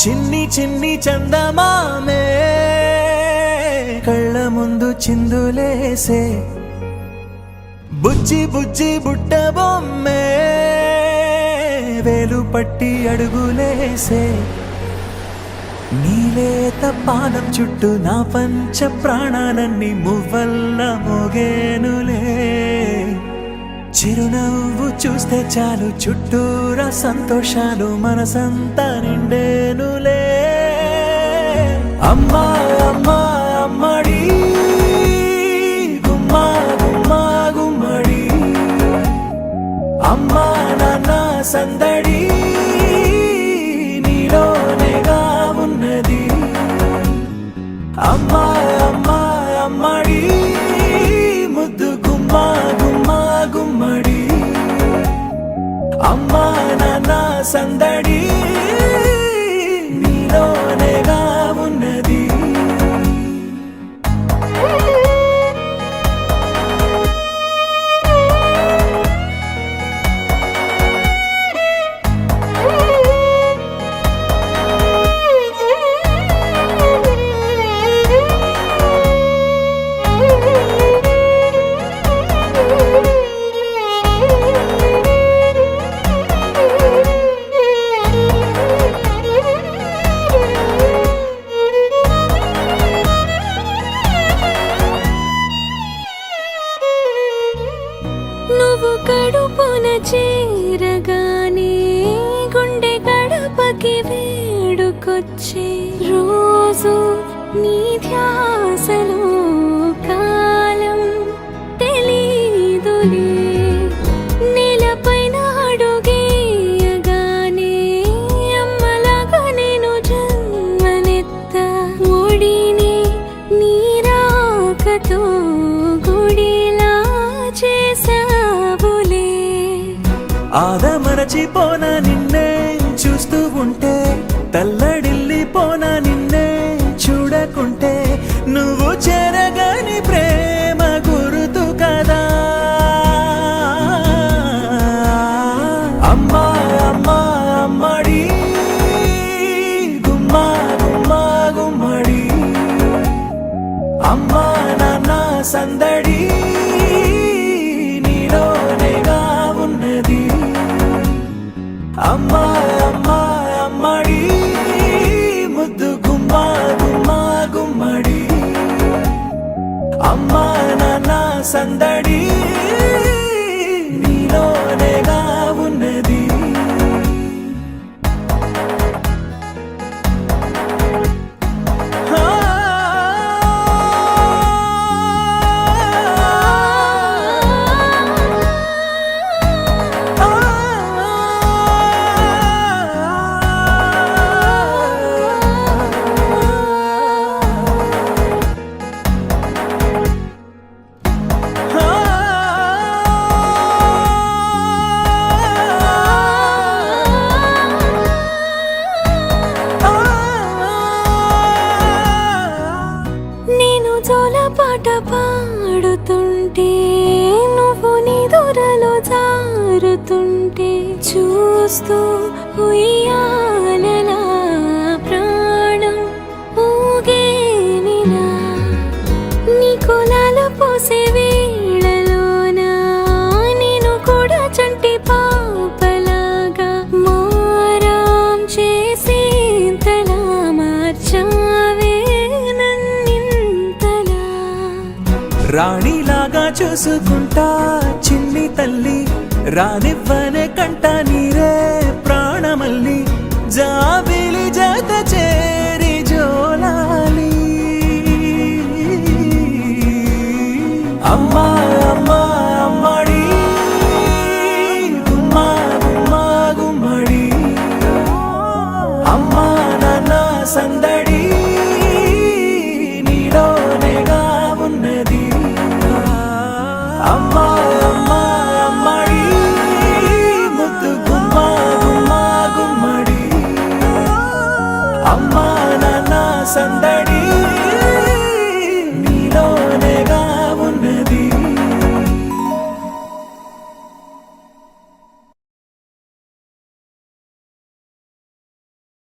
చిన్ని చిన్ని చందమామే కళ్ళ ముందు చిందులేసే బుజ్జి బుజ్జి బుట్ట బొమ్మే వేలు పట్టి అడుగులేసే నీలేత పానం చుట్టూ నా పంచ ప్రాణాలన్నీ మువ్వల్ల మోగేనులే చిరునవ్వు చూస్తే చాలు చుట్టూరా సంతోషాలు మనసంతా నిండేనులే అమ్మా అమ్మా అమ్మడి గుమ్మా గుమ్మా గుమ్మడి అమ్మా నాన్న సందడి నీలోనేగా ఉన్నది అమ్మా అమ్మా అమ్మడి ముద్దు గుమ్మా గుమ్మా గుమ్మడి అమ్మా నాన్న సందడి నీలోనేగా ఉన్నది నువ్వు కడుపున చేరగానే గుండె గడపకి వేడుకొచ్చే రోజు నీ ధ్యాసలో కాలం తెలీదులే నేలపైన అడుగేయగానే అమ్మలాగా నేను జన్మనెత్త ఒడిని నీ రాకతో గుడిలా చేసావులే ఆదమరచిపోనా నిన్నే చూస్తూ ఉంటే తల్లడిల్లిపోనా నిన్నే చూడకుంటే నువ్వు చెరగని ప్రేమ గుర్తు కదా అమ్మా అమ్మా అమ్మడి గుమ్మా గుమ్మా గుమ్మడి అమ్మా నాన్న సందడి నీలోనేగా ఉన్నది అమ్మా అమ్మా అమ్మడి ముద్దు గుమ్మా గుమ్మా గుమ్మడి అమ్మా నాన్న సందడి నీలోనేగా ఉన్నది నేను జోలపాట పాడుతుంటే నువ్వు నిదురలో జారుతుంటే చూస్తూ ఉయ్యాలలా ప్రాణం ఊగేనిలా నీ కులాల పోసే వేళలోన నేను కూడా చంటి పాపలాగా మారాం చేసేంతలా మార్చావే నన్నింతలా రాణిలాగా చూసుకుంటా చిన్ని తల్లి రానివ్వనే కంట నీరే